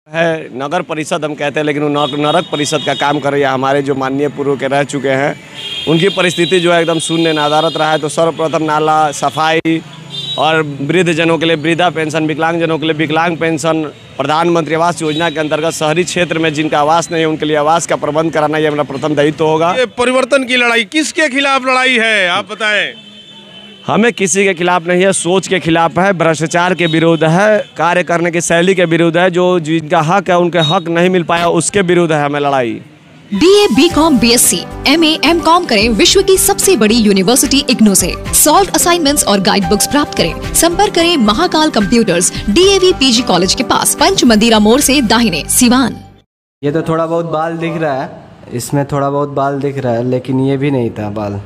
है नगर परिषद हम कहते हैं, लेकिन वो नरक परिषद का काम कर रही है। हमारे जो माननीय पूर्व के रह चुके हैं उनकी परिस्थिति जो है एकदम शून्य नदारत रहा है। तो सर्वप्रथम नाला सफाई और वृद्ध जनों के लिए वृद्धा पेंशन, विकलांग जनों के लिए विकलांग पेंशन, प्रधानमंत्री आवास योजना के अंतर्गत शहरी क्षेत्र में जिनका आवास नहीं है उनके लिए आवास का प्रबंध कराना ये हमारा प्रथम दायित्व होगा। ये परिवर्तन की लड़ाई किसके खिलाफ लड़ाई है, आप बताएं। हमें किसी के खिलाफ नहीं है, सोच के खिलाफ है, भ्रष्टाचार के विरुद्ध है, कार्य करने की शैली के विरुद्ध है, जो जिनका हक है उनके हक नहीं मिल पाया उसके विरुद्ध है हमें लड़ाई। BA, BCom, BSc, MA, MCom करें विश्व की सबसे बड़ी यूनिवर्सिटी इग्नू से। सॉल्व असाइनमेंट्स और गाइड बुक्स प्राप्त करें। संपर्क करें Mahakal computers, DAV PG college के पास, पंच मंदिरा मोड़ से दाहिने, सिवान। ये तो थोड़ा बहुत बाल दिख रहा है, इसमें थोड़ा बहुत बाल दिख रहा है, लेकिन ये भी नहीं था बाल।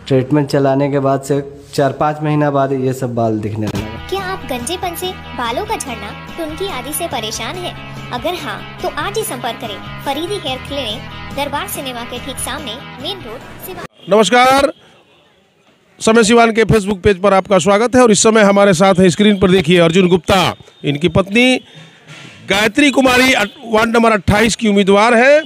ट्रीटमेंट चलाने के बाद से 4-5 महीना बाद ये सब बाल दिखने लगा। क्या आप गंजेपन से, बालों का झड़ना, टुनकी आदि से परेशान हैं? अगर हाँ, तो आज ही संपर्क करें फरीदी हेयर क्लिनिक, दरबार सिनेमा के ठीक सामने, मेन रोड, सिवान। नमस्कार, समय सिवान के फेसबुक पेज पर आपका स्वागत है। और इस समय हमारे साथ है, स्क्रीन पर देखिए, अर्जुन गुप्ता। इनकी पत्नी गायत्री कुमारी वार्ड नंबर 28 की उम्मीदवार है।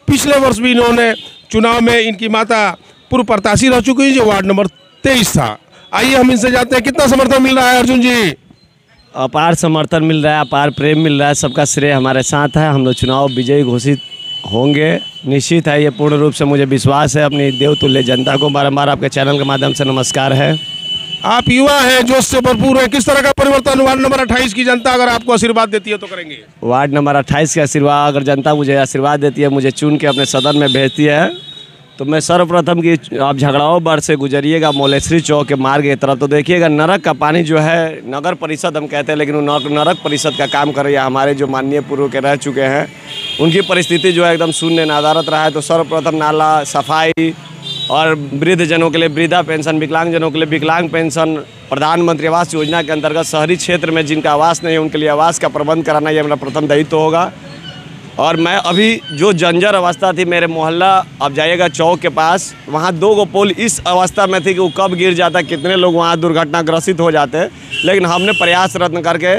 पिछले वर्ष भी इन्होंने चुनाव में, इनकी माता पूर्व प्रत्याशी रह चुकी है जो वार्ड नंबर 23 था। आइए हम इनसे जानते हैं कितना समर्थन मिल रहा है। अर्जुन जी, अपार समर्थन मिल रहा है, अपार प्रेम मिल रहा है, सबका श्रेय हमारे साथ है। हम लोग चुनाव विजयी घोषित होंगे, निश्चित है, ये पूर्ण रूप से मुझे विश्वास है। अपनी देवतुल्य जनता को बारंबार आपके चैनल के माध्यम से नमस्कार है। आप युवा हैं, जोश से भरपूर हैं, किस तरह का परिवर्तन वार्ड नंबर 28 की जनता अगर आपको आशीर्वाद देती है तो करेंगे? वार्ड नंबर 28 के आशीर्वाद, अगर जनता मुझे आशीर्वाद देती है, मुझे चुन के अपने सदन में भेजती है, तो मैं सर्वप्रथम की आप झगड़ाओं बर से गुजरिएगा मोलेश्वरी चौक के मार्ग की तरफ, तो देखिएगा नरक का पानी जो है, नगर परिषद हम कहते हैं, लेकिन वो नरक परिषद का काम कर रही है। हमारे जो माननीय पूर्व के रह चुके हैं उनकी परिस्थिति जो है एकदम शून्य नदारत रहा है। तो सर्वप्रथम नाला सफाई और वृद्ध जनों के लिए वृद्धा पेंशन, विकलांग जनों के लिए विकलांग पेंशन, प्रधानमंत्री आवास योजना के अंतर्गत शहरी क्षेत्र में जिनका आवास नहीं है उनके लिए आवास का प्रबंध कराना ये हमारा प्रथम दायित्व होगा। और मैं अभी जो जंजर अवस्था थी मेरे मोहल्ला, अब जाइएगा चौक के पास, वहाँ 2 गो पोल इस अवस्था में थी कि वो कब गिर जाता, कितने लोग वहाँ दुर्घटनाग्रसित हो जाते। लेकिन हमने प्रयास रत्न करके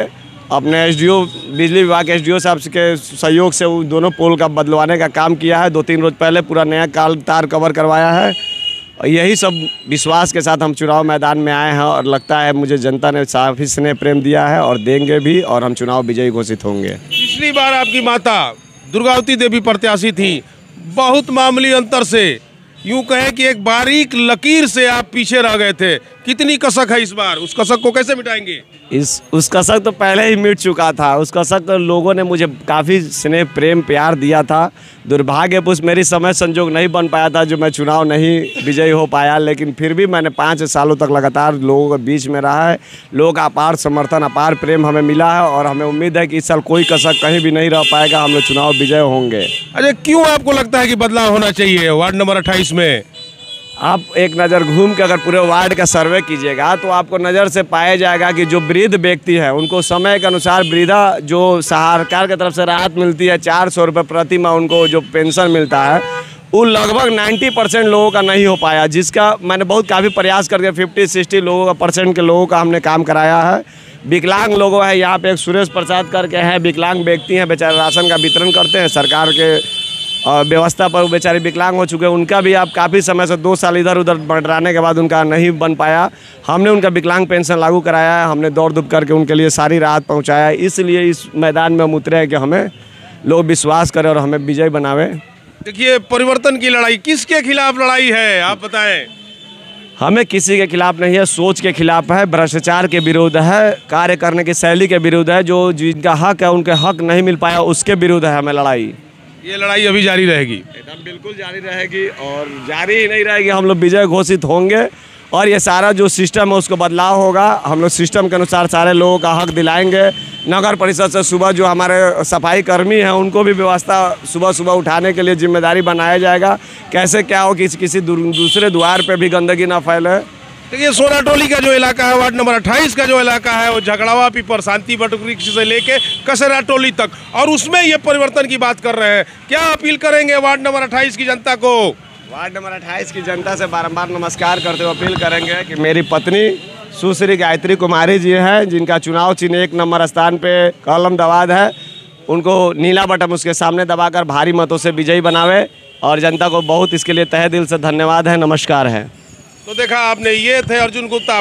अपने SDO, बिजली विभाग के SDO साहब के सहयोग से वो दोनों पोल का बदलवाने का काम किया है। 2-3 रोज पहले पूरा नया तार कवर करवाया है। और यही सब विश्वास के साथ हम चुनाव मैदान में आए हैं और लगता है मुझे जनता ने काफ़ी स्नेह प्रेम दिया है और देंगे भी, और हम चुनाव विजयी घोषित होंगे। पिछली बार आपकी माता दुर्गावती देवी प्रत्याशी थी, बहुत मामूली अंतर से, यूं कहें कि एक बारीक लकीर से आप पीछे रह गए थे। कितनी कसक है इस बार, उस कसक को कैसे मिटाएंगे? उस कसक तो पहले ही मिट चुका था। उस कसक तो लोगों ने मुझे काफ़ी स्नेह प्रेम प्यार दिया था। दुर्भाग्यवश मेरी समय संजोग नहीं बन पाया था जो मैं चुनाव नहीं विजयी हो पाया, लेकिन फिर भी मैंने 5 सालों तक लगातार लोगों के बीच में रहा है। लोगों का अपार समर्थन, अपार प्रेम हमें मिला है और हमें उम्मीद है कि इस साल कोई कसक कहीं भी नहीं रह पाएगा, हम लोग चुनाव विजय होंगे। अरे क्यों आपको लगता है कि बदलाव होना चाहिए वार्ड नंबर 28 में? आप एक नज़र घूम के अगर पूरे वार्ड का सर्वे कीजिएगा तो आपको नज़र से पाया जाएगा कि जो वृद्ध व्यक्ति हैं उनको समय के अनुसार वृद्धा जो सरकार की तरफ से राहत मिलती है, 400 रुपये प्रति माह उनको जो पेंशन मिलता है, वो लगभग 90% लोगों का नहीं हो पाया, जिसका मैंने बहुत काफ़ी प्रयास करके 50-60 लोगों का परसेंट के लोगों का हमने काम कराया है। विकलांग लोगों है, यहाँ पे एक सुरेश प्रसाद करके हैं, विकलांग व्यक्ति हैं, बेचारे राशन का वितरण करते हैं सरकार के व्यवस्था पर, बेचारे विकलांग हो चुके हैं। उनका भी आप काफ़ी समय से 2 साल इधर उधर बढ़ाने के बाद उनका नहीं बन पाया। हमने उनका विकलांग पेंशन लागू कराया है, हमने दौड़ धूप करके उनके लिए सारी राहत पहुंचाया है। इसलिए इस मैदान में हम उतरे हैं कि हमें लोग विश्वास करें और हमें विजय बनावे। देखिए, परिवर्तन की लड़ाई किसके खिलाफ लड़ाई है, आप बताएं। हमें किसी के खिलाफ नहीं है, सोच के खिलाफ है, भ्रष्टाचार के विरुद्ध है, कार्य करने की शैली के विरुद्ध है, जो जिनका हक है उनके हक नहीं मिल पाया उसके विरुद्ध है हमें लड़ाई। ये लड़ाई अभी जारी रहेगी? एकदम बिल्कुल जारी रहेगी, और जारी ही नहीं रहेगी, हम लोग विजय घोषित होंगे। और ये सारा जो सिस्टम है उसको बदलाव होगा, हम लोग सिस्टम के अनुसार सारे लोगों का हक दिलाएंगे। नगर परिषद से सुबह जो हमारे सफाई कर्मी हैं उनको भी व्यवस्था सुबह सुबह उठाने के लिए जिम्मेदारी बनाया जाएगा। कैसे क्या हो कि किसी दूसरे द्वार पे भी गंदगी ना फैले। देखिए, सोना टोली का जो इलाका है, वार्ड नंबर 28 का जो इलाका है, वो झगड़ावा पीपर, शांति बटुकरी से लेके कसरा टोली तक, और उसमें ये परिवर्तन की बात कर रहे हैं। क्या अपील करेंगे वार्ड नंबर 28 की जनता को? वार्ड नंबर 28 की जनता से बारंबार नमस्कार करते हुए अपील करेंगे कि मेरी पत्नी सुश्री गायत्री कुमारी जी हैं, जिनका चुनाव चिन्ह 1 नंबर स्थान पे कलम दवाद है, उनको नीला बटन उसके सामने दबाकर भारी मतों से विजयी बनावे और जनता को बहुत इसके लिए तहे दिल से धन्यवाद है, नमस्कार है। तो देखा आपने, ये थे अर्जुन गुप्ता,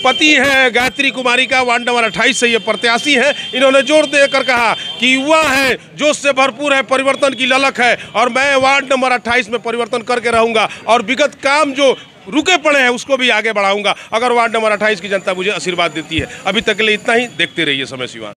पति हैं गायत्री कुमारी का, वार्ड नंबर 28 से ये प्रत्याशी हैं। इन्होंने जोर देकर कहा कि युवा है, जोश से भरपूर है, परिवर्तन की ललक है और मैं वार्ड नंबर 28 में परिवर्तन करके रहूंगा और विगत काम जो रुके पड़े हैं उसको भी आगे बढ़ाऊंगा अगर वार्ड नंबर 28 की जनता मुझे आशीर्वाद देती है। अभी तक के लिए इतना ही, देखते रहिए समय सिवान।